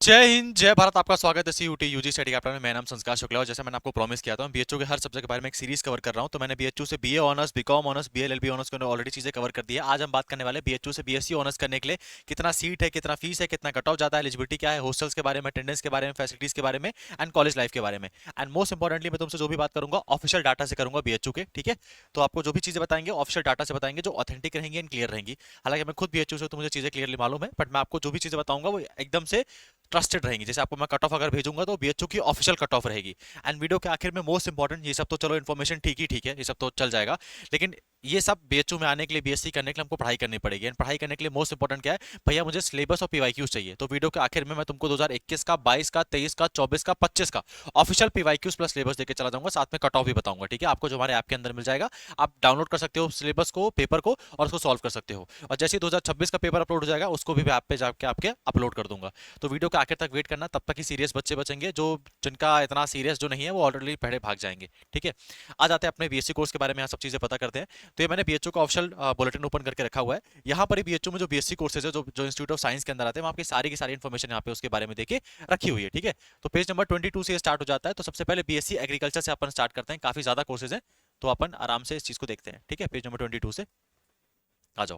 जय हिंद जय भारत। आपका स्वागत है सीयूटी यूजी स्टडी कैप्टन में। मेरा नाम संस्कार शुक्ला है। जैसे मैंने आपको प्रॉमिस किया था, बीएचयू के हर सब्जेक्ट के बारे में एक सीरीज कवर कर रहा हूं। तो मैंने बीएचयू से BA honours, BCom honours, BLLB honours को ऑलरेडी चीजें कवर कर दी है। आज हम बात करने वाले बीएचयू से बीएससी ऑनर्स करने के लिए कितना सीट है, कितना फीस है, कितना कट ऑफ जाता है, एलिजिबिलिटी क्या है, हॉस्टल्स के बारे में, अटेंडेंस के बारे में, फैसिलिटीज के बारे में एंड कॉलेज लाइफ के बारे में। एंड मोस्ट इंपॉर्टेंटली मैं तुमसे जो भी बात करूंगा ऑफिशियल डाटा से करूंगा बीएचयू के, ठीक है। तो आपको जो भी चीजें बताएंगे ऑफिशियल डाटा से बताएंगे, जो ऑथेंटिक रहेंगी एंड क्लियर रहेंगी। हालांकि मैं खुद बीएचयू से, तो मुझे चीजें क्लियरली मालूम है, बट मैं आपको जो भी चीजें बताऊंगा वो एकदम से ट्रस्टेड रहेंगी। जैसे आपको मैं कट ऑफ अगर भेजूंगा तो बीएचयू की ऑफिशियल कट ऑफ रहेगी। एंड वीडियो के आखिर में मोस्ट इंपॉर्टेंट, ये सब तो चलो इन्फॉर्मेशन ठीक है, ये सब तो चल जाएगा, लेकिन ये सब बीएचयू में आने के लिए, बीएससी करने के लिए हमको पढ़ाई करनी पड़ेगी। एंड पढ़ाई करने के लिए मोस्ट इंपॉर्टेंट क्या है भैया, मुझे सिलेबस और पीवाईक्यूज चाहिए। तो वीडियो के आखिर में मैं तुमको 2021 का, 22 का, 23 का, 24 का, 25 का ऑफिशियल पीवाईक्यूज प्लस सिलेबस देके चला जाऊंगा, साथ में कट ऑफ भी बताऊंगा, ठीक है। आपको जो हमारे ऐप के अंदर मिल जाएगा, आप डाउनलोड कर सकते हो सिलेबस को, पेपर को, और उसको सॉल्व कर सकते हो। और जैसे ही 2026 का पेपर अपलोड हो जाएगा, उसको भी ऐप पे जाके आपके अपलोड कर दूंगा। तो वीडियो के आखिर तक वेट करना, तब तक ही सीरियस बच्चे बचेंगे, जो जिनका इतना सीरियस जो नहीं है वो ऑलरेडी पहले भाग जाएंगे, ठीक है। आ जाते हैं अपने बीएससी कोर्स के बारे में, यहाँ सब चीजें पता करते हैं। तो ये मैंने बीएचयू का ऑफिशियल बुलेटिन ओपन करके रखा हुआ है। यहाँ पर ही बीएचयू में जो बीएससी कोर्सेज है, जो इंस्टीट्यूट ऑफ साइंस के अंदर आते हैं, वहाँ की सारी इन्फॉर्मेशन यहाँ पे उसके बारे में देके रखी हुई है, ठीक है। तो पेज नंबर 22 से स्टार्ट हो जाता है। तो सबसे पहले बीएससी एग्रीकल्चर से अपन स्टार्ट करते हैं। काफी ज्यादा कोर्सेज हैं, तो अपन आराम से इस चीज को देखते हैं, ठीक है। पेज नंबर 22 से आ जाओ।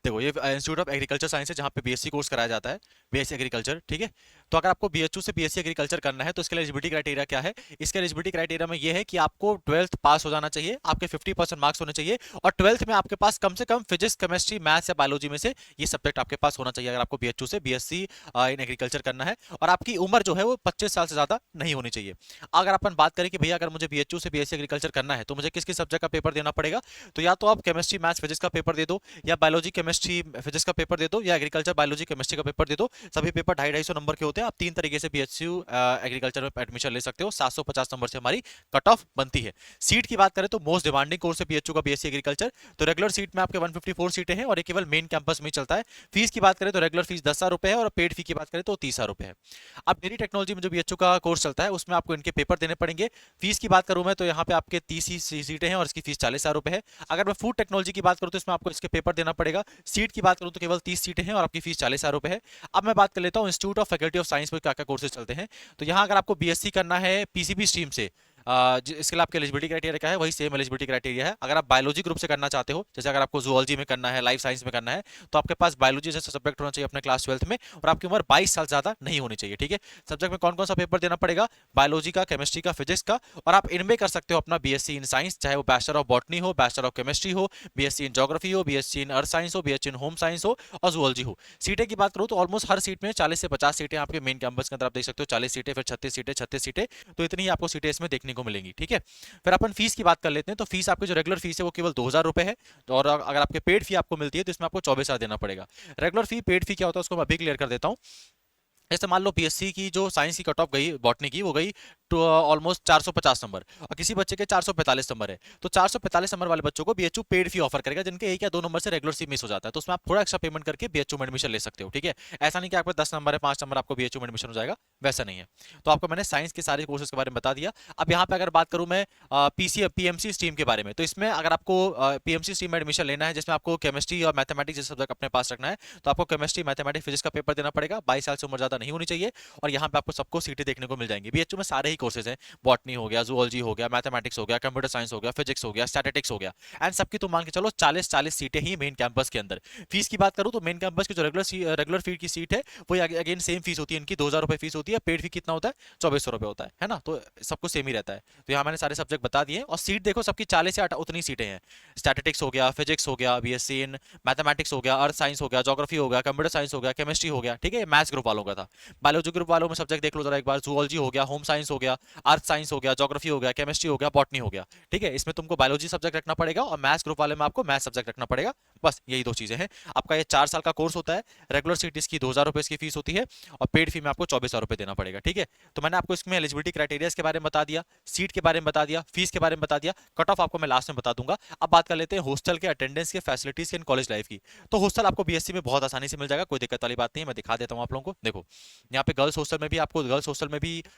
देखो, ये इंस्टीट्यूट ऑफ एग्रीकल्चर साइंस है, जहाँ पे बीएससी कोर्स कराया जाता है, बीएससी एग्रीकल्चर, ठीक है। तो अगर आपको बीएचयू से बीएससी एग्रीकल्चर करना है तो इसके एलिजिबिलिटी क्राइटेरिया क्या है? इसके एलिजिबिलिटी क्राइटेरिया में ये है कि आपको 12th पास हो जाना चाहिए, आपके 50% मार्क्स होने चाहिए, और 12th में आपके पास कम से कम फिजिक्स, केमिस्ट्री, मैथ्स या बायोलॉजी में से ये सब्जेक्ट आपके पास होना चाहिए, अगर आपको बीएचयू से बीएससी इन एग्रीकल्चर करना है। और आपकी उम्र जो है वो 25 साल से ज्यादा नहीं होनी चाहिए। अगर अपन बात करें कि भैया अगर मुझे बीएचयू से बीएससी एग्रीकल्चर करना है तो मुझे किस किस सब्जेक्ट का पेपर देना पड़ेगा, तो या तो आप केमिस्ट्री, मैथ्स, फिजिक्स का पेपर दे दो, या बायोलॉजी, केमिस्ट्री, फिजिक्स का पेपर दे दो, या एग्रीकल्चर, बायोलॉजी, केमिस्ट्री का पेपर दे दो। सभी पेपर 250-250 नंबर के होते हैं। आप तीन तरीके से बीएचयू एग्रीकल्चर में एडमिशन ले सकते हो। 750 नंबर से हमारी कट ऑफ बनती है। सीट की बात करें तो मोस्ट डिमांडिंग कोर्स है बीएचयू का बीएससी एग्रीकल्चर। तो रेगुलर सीट में आपके 154 सीटें हैं, और ये केवल मेन कैंपस में ही चलता है। फीस की बात करें तो रेगुलर फीस 10,000 रुपए है, और पेड फी की बात करें तो 30,000 रुपए है। अब मेरी टेक्नोलॉजी में जो बीएचयू का कोर्स चलता है, उसमें आपको इनके पेपर देने पड़ेंगे। फीस की बात करूं मैं तो यहाँ पे आपके 30 ही सीटें हैं, और इसकी फीस 40,000 रुपए है। अगर मैं फूड टेक्नोलॉजी की बात करूं तो इसमें आपको इसके पेपर देना पड़ेगा। सीट की बात करूं तो केवल 30 सीटें हैं, और आपकी फीस 40,000 रुपए है। अब मैं बात कर लेता हूं institute of faculty of science में क्या क्या कोर्सेज चलते हैं। तो यहाँ अगर आपको बीएससी करना है पीसीबी स्ट्रीम से, इसके लिए आपके एलिजिबिलिटी क्राइटेरिया क्या है? वही सेम एलिजिबिलिटी क्राइटेरिया है। अगर आप बायोलॉजी ग्रुप से करना चाहते हो, जैसे अगर आपको जूलॉजी में करना है, लाइफ साइंस में करना है, तो आपके पास बायोलॉजी जैसा सब्जेक्ट होना चाहिए अपने क्लास 12th में, और आपकी उम्र 22 साल ज्यादा नहीं होनी चाहिए, ठीक है। सब्जेक्ट में कौन कौन सा पेपर देना पड़ेगा? बायोलॉजी का, केमिस्ट्री का, फिजिक्स का, और आप इनमें कर सकते हो अपना बीएससी इन साइंस, चाहे वो बैचलर ऑफ बॉटनी हो, बैचलर ऑफ केमिस्ट्री हो, बीएससी इन ज्योग्राफी हो, बीएससी इन अर्थ साइंस हो, बीएससी इन होम साइंस हो, और जूलॉजी हो। सीटें की बात करूं तो ऑलमोस्ट हर सीट में 40 से 50 सीटें आपके मेन कैंपस के अंदर आप देख सकते हो। 40 सीटें, फिर 36 सीटें, 36 सीटें, तो इतनी ही आपको सीटें इसमें देखने को मिलेंगी, ठीक है। फिर अपन फीस की बात कर लेते हैं। तो फीस आपकी जो रेगुलर फीस है वो केवल 2,000 रुपए है, और अगर आपके पेड फी आपको मिलती है तो इसमें आपको 24,000 देना पड़ेगा। रेगुलर फी, पेड फी क्या होता है उसको मैं अभी क्लियर कर देता हूँ। जैसे मान लो बीएससी की जो साइंस की कट ऑफ गई, बॉटनी की, वो गई तो ऑलमोस्ट 450 नंबर, और किसी बच्चे के 445 नंबर है, तो 445 नंबर वाले बच्चों को बीएचयू पेड फी ऑफर करेगा, जिनके एक या दो नंबर से रेगुलर सी मिस हो जाता है, तो उसमें आप थोड़ा एक्स्ट्रा पेमेंट करके बीएचयू में एडमिशन ले सकते हो, ठीक है। ऐसा नहीं कि आपको 10 नंबर है, 5 नंबर आपको बीएचयू में एडमिशन हो जाएगा, वैसा नहीं है। तो आपको मैंने साइंस के सारे कोर्सेज के बारे में बता दिया। अब यहाँ पे अगर बात करूँ मैं पीसी पीएमसी स्ट्रीम के बारे में, तो इसमें अगर आपको पीएमसी स्ट्रीम में एडमिशन लेना है, जिसमें आपको केमिस्ट्री और मैथमेटिक्स जैसे सब्जेक्ट अपने पास रखना है, तो आपको केमिस्ट्री, मैथमेटिक्स, फिजिक्स का पेपर देना पड़ेगा। 22 साल से उम्र ज्यादा नहीं होनी चाहिए, और यहाँ पे आपको सबको सीटें देखने को मिल जाएंगी। बीएचयू में सारे ही कोर्सेज हैं, बॉटनी हो गया, जूलॉजी हो गया, मैथमेटिक्स हो गया, कंप्यूटर साइंस हो गया, फिजिक्स हो गया, स्टैटिस्टिक्स हो गया, एंड सबकी तो मान के चलो 40-40 सीटें ही मेन कैंपस के अंदर। फीस की बात करूं तो मेन कैंपस की जो रेगुलर फीस की सीट है वो अगेन सेम फीस होती है इनकी, 2,000 रुपए फीस होती है। पेड फी कितना होता है? 2,400 रुपए होता है ना। तो सबको सेम ही रहता है। तो यहाँ मैंने सारे सब्जेक्ट बता दिए, और सीट देखो सबकी 40 या उतनी सीटें हैं। स्टैटिस्टिक्स हो गया, फिजिक्स हो गया, बीएससी इन मैथमेटिक्स हो गया, अर्थ साइंस हो गया, ज्योग्राफी हो गया, कंप्यूटर साइंस हो गया, केमिस्ट्री हो गया, ठीक है। मैथ्स ग्रुप वालों का था। बायोलॉजी ग्रुप वालों में सब्जेक्ट देख लो जरा एक बार, जूलॉजी हो गया, होम साइंस हो गया, अर्थ साइंस हो गया, ज्योग्राफी हो गया, केमिस्ट्री हो गया, बॉटनी हो गया, ठीक है। इसमें तुमको बायोलॉजी सब्जेक्ट रखना पड़ेगा, और मैथ्स ग्रुप वाले में आपको मैथ्स सब्जेक्ट रखना पड़ेगा। बस यही दो चीजें हैं। आपका ये 4 साल का कोर्स होता है। रेगुलर सीट इसकी 2,000 रुपए इसकी फीस होती है, और पेड फी में आपको 24,000 रुपए देना पड़ेगा, ठीक है। तो मैंने आपको इसमें एलिजिबिलिटी क्राइटेरिया के बारे में बता दिया, सीट के बारे में बता दिया, फीस के बारे में बता दिया, कट ऑफ आपको मैं लास्ट में बता दूंगा। अब बात कर लेते हैं हॉस्टल के, अटेंडेंस के, फैसिलिटीज के, कॉलेज लाइफ की। तो हॉस्टल आपको बीएससी में बहुत आसानी से मिल जाएगा, कोई दिक्कत वाली बात नहीं है। मैं दिखा देता हूँ आप लोगों को। देखो, यहाँ पे गर्ल्स हॉस्टल में भी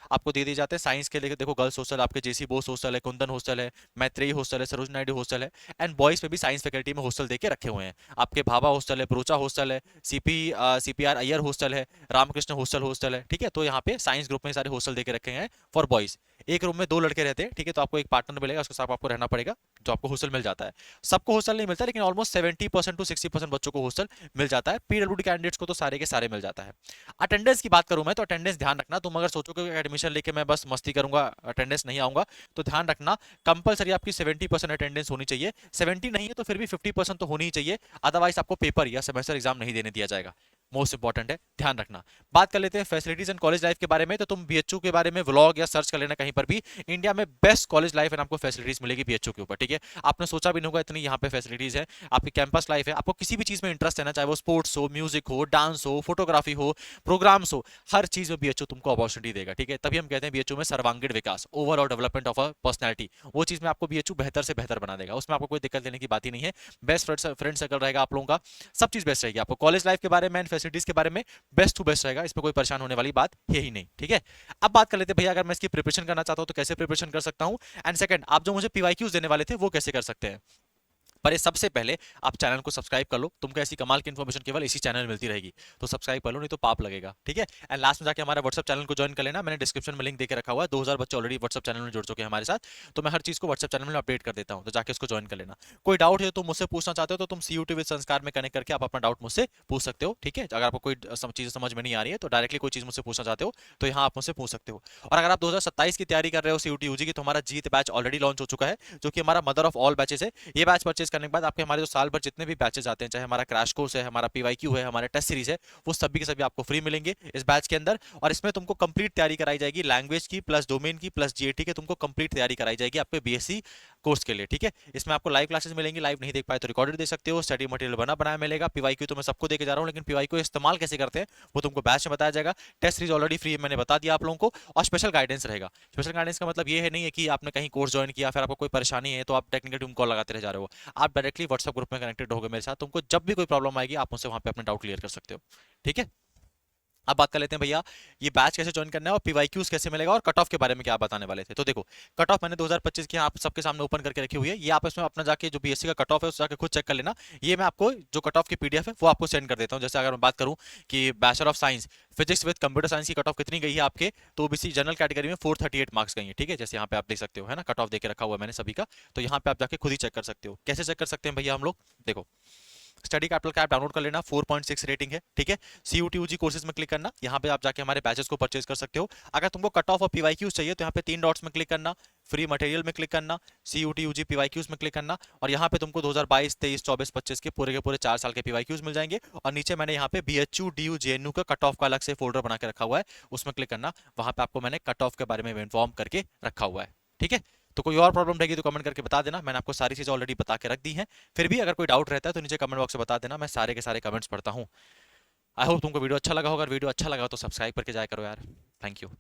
आपको दे दिए जाते हैं साइंस के लिए देखो गर्ल्स हॉस्टल आपके जेसी बोस हॉस्टल है, कुंदन हॉस्टल है, मैत्रेयी हॉस्टल है, सरोज नायडू हॉस्टल है। एंड बॉयज में भी साइंस फैकल्टी में हॉस्टल देके रखे हुए हैं। आपके भाभा हॉस्टल है, प्रोचा हॉस्टल है, सीपीआर अय्यर हॉस्टल है, रामकृष्ण हॉस्टल है। ठीक है, तो यहाँ पे साइंस ग्रुप में सारे हॉस्टल देके रखे हैं फॉर बॉयज। एक रूम में 2 लड़के रहते हैं, ठीक है, तो आपको एक पार्टनर मिलेगा, उसके साथ आपको रहना पड़ेगा, जो आपको हॉस्टल मिल जाता है। सबको हॉस्टल नहीं मिलता, लेकिन ऑलमोस्ट 70% टू 60% बच्चों को हॉस्टल मिल जाता है। पीडब्ल्यूडी कैंडिडेट्स को तो सारे के सारे मिल जाता है। अटेंडेंस की बात करूं मैं तो अटेंडेंस ध्यान रखना, तुम अगर सोचोगे कि एडमिशन लेके मैं बस मस्ती करूंगा, अटेंडेंस नहीं आऊंगा, तो ध्यान रखना कंपलसरी आपकी 70% अटेंडेंस होनी चाहिए। 70 नहीं है तो फिर भी 50% तो होनी ही चाहिए, अदरवाइज आपको पेपर या सेमेस्टर एग्जाम नहीं देने दिया जाएगा। मोस्ट इंपॉर्टेंट है, ध्यान रखना। बात कर लेते हैं फैसिलिटीज एंड कॉलेज लाइफ के बारे में, तो तुम बीएचयू के बारे में व्लॉग या सर्च कर लेना कहीं पर भी, इंडिया में बेस्ट कॉलेज लाइफ एंड आपको फैसिलिटीज मिलेगी बीएचयू के ऊपर। ठीक है, आपने सोचा भी नहीं होगा इतनी यहाँ पे फैसिलिटीज है, आपकी कैंपस लाइफ है, आपको किसी भी चीज में इंटरेस्ट है ना, चाहे वो स्पोर्ट्स हो, म्यूजिक हो, डांस हो, फोटोग्राफी हो, प्रोग्राम्स हो, हर चीज में बीएचयू तुमको अपॉर्चुनिटी देगा। ठीक है, तभी हम कहते हैं बीएचयू में सर्वांगीण विकास, overall development of a personality, वो चीज में आपको बीएचयू बेहतर से बेहतर बना देगा, उसमें आपको कोई दिक्कत लेने की बात ही नहीं है। बेस्ट फ्रेंड सर्कल रहेगा आप लोगों का, सब चीज बेस्ट रहेगी। आपको कॉलेज लाइफ के बारे में एंड फैसिलिटीज के बारे में बेस्ट टू बेस्ट रहेगा, इसमें कोई परेशान होने वाली बात है ही नहीं। ठीक है, अब बात कर लेते हैं भैया, अगर मैं इसकी प्रिपरेशन करना चाहता हूं तो कैसे प्रिपरेशन कर सकता हूं, एंड सेकंड आप जो मुझे पीवाईक्यूज देने वाले थे वो कैसे कर सकते हैं। पर ये सबसे पहले आप चैनल को सब्सक्राइब कर लो, तुमको ऐसी कमाल की इन्फॉर्मेशन केवल इसी चैनल में मिलती रहेगी, तो सब्सक्राइब कर लो, नहीं तो पाप लगेगा। ठीक है, एंड लास्ट में जाके हमारा व्हाट्सअप चैनल को ज्वाइन कर लेना, मैंने डिस्क्रिप्शन में लिंक देके रखा हुआ है, 2000 बच्चे ऑलरेडी व्हाट्सअप चैनल में जुड़ चुके हैं हमारे साथ, तो मैं हर चीज को व्हाट्सअप चैनल में अपडेट कर देता हूँ, तो जाके उसको ज्वाइन कर लेना। कोई डाउट है तो मुझसे पूछना चाहते हो तो तुम सीयूटी विद संस्कार में कनेक्ट करके आप अपना डाउट मुझसे पूछ सकते हो। ठीक है, अगर आपको कोई चीज समझ में नहीं आ रही है तो डायरेक्टली कोई चीज मुझसे पूछना चाहते हो तो यहाँ आप मुझसे पूछ सकते हो। और अगर आप 2027 की तैयारी कर रहे हो सीयूटी यूजी की, तो हमारा जीत बैच ऑलरेडी लॉन्च हो चुका है, जो कि हमारा मदर ऑफ ऑल बैचेस है। ये बैच परचेज करने के बाद आपके हमारे साल भर जितने भी बैचेस आते हैं, चाहे हमारा क्रैश कोर्स है, हमारा पीवाईक्यू है, हमारे टेस्ट सीरीज है, वो सभी के सभी आपको फ्री मिलेंगे इस बैच के अंदर। और इसमें तुमको कंप्लीट तैयारी कराई जाएगी, लैंग्वेज की प्लस डोमेन की प्लस जीएटी के, तुमको कंप्लीट तैयारी कराई जाएगी आपके बीएससी कोर्स के लिए। ठीक है, इसमें आपको लाइव क्लासेस मिलेंगी, लाइव नहीं देख पाए तो रिकॉर्डेड दे सकते हो, स्टडी मटेरियल बना बनाया मिलेगा। पीवाईक्यू तो मैं सबको देके जा रहा हूँ, लेकिन पीवाईक्यू इस्तेमाल कैसे करते हैं वो तुमको बैच में बताया जाएगा। टेस्ट सीरीज ऑलरेडी फ्री मैंने बता दिया आप लोगों को, और स्पेशल गाइडेंस रहेगा। स्पेशल गाइडेंस का मतलब ये है नहीं है कि आपने कहीं कोर्स ज्वाइन किया फिर आपको कोई परेशानी है तो आप टेक्निकल टीम कॉल लगाते रह जा रहे हो, आप डायरेक्टली व्हाट्सएप ग्रुप में कनेक्टेड होगे मेरे साथ, तुमको जब भी कोई प्रॉब्लम आएगी आप मुझसे वहां पे अपने डाउट क्लियर कर सकते हो। ठीक है, अब बात कर लेते हैं भैया ये बैच कैसे ज्वाइन करना है और पीवाईक्यूज कैसे मिलेगा और कट ऑफ के बारे में क्या बताने वाले थे। तो देखो, कट ऑफ मैंने 2025 की आप सबके सामने ओपन करके रखी हुई है, ये आप इसमें अपना जाके जो बीएससी का कट ऑफ है उससे जाके खुद चेक कर लेना। ये मैं आपको जो कट ऑफ की पीडीएफ है वो आपको सेंड कर देता हूँ। जैसे अगर मैं बात करूँ कि bachelor of science physics with computer science की कट ऑफ कितनी गई है आपके, तो ओबीसी जनरल कैटेगरी में 438 मार्क्स गई है। ठीक है, जैसे यहाँ पे आप देख सकते हो, है ना, कट ऑफ देके रखा हुआ है मैंने सभी का, तो यहाँ पे आप जाके खुद ही चेक कर सकते हो। कैसे चेक कर सकते हैं भैया हम लोग, देखो स्टडी कैपिटल का ऐप डाउनलोड कर लेना, 4.6 रेटिंग है। ठीक है, सीयूटी यूजी कोर्सेज में क्लिक करना, यहाँ पे आप जाके हमारे बैचेस को परचेज कर सकते हो। अगर तुमको कट ऑफ और पीवाईक्यूज चाहिए तो यहाँ पे 3 डॉट्स में क्लिक करना, फ्री मटेरियल में क्लिक करना, सीयूटी यूजी पीवाईक्यूज में क्लिक करना, और यहाँ पे तुमको 2022 23 24 25 के पूरे 4 साल के पीवाईक्यूज मिल जाएंगे। और नीचे मैंने यहाँ पे बीएचयू डीयू जेएनयू का कट ऑफ का अलग से फोल्डर बना के रखा हुआ है, उसमें क्लिक करना, वहां पे आपको मैंने कट ऑफ के बारे में इन्फॉर्म करके रखा हुआ है। ठीक है, तो कोई और प्रॉब्लम रहेगी तो कमेंट करके बता देना, मैंने आपको सारी चीजें ऑलरेडी बता के रख दी हैं। फिर भी अगर कोई डाउट रहता है तो नीचे कमेंट बॉक्स में बता देना, मैं सारे के सारे कमेंट्स पढ़ता हूँ। आई होप तुमको वीडियो अच्छा लगा होगा, वीडियो अच्छा लगा हो तो सब्सक्राइब करके जाया करो यार। Thank you.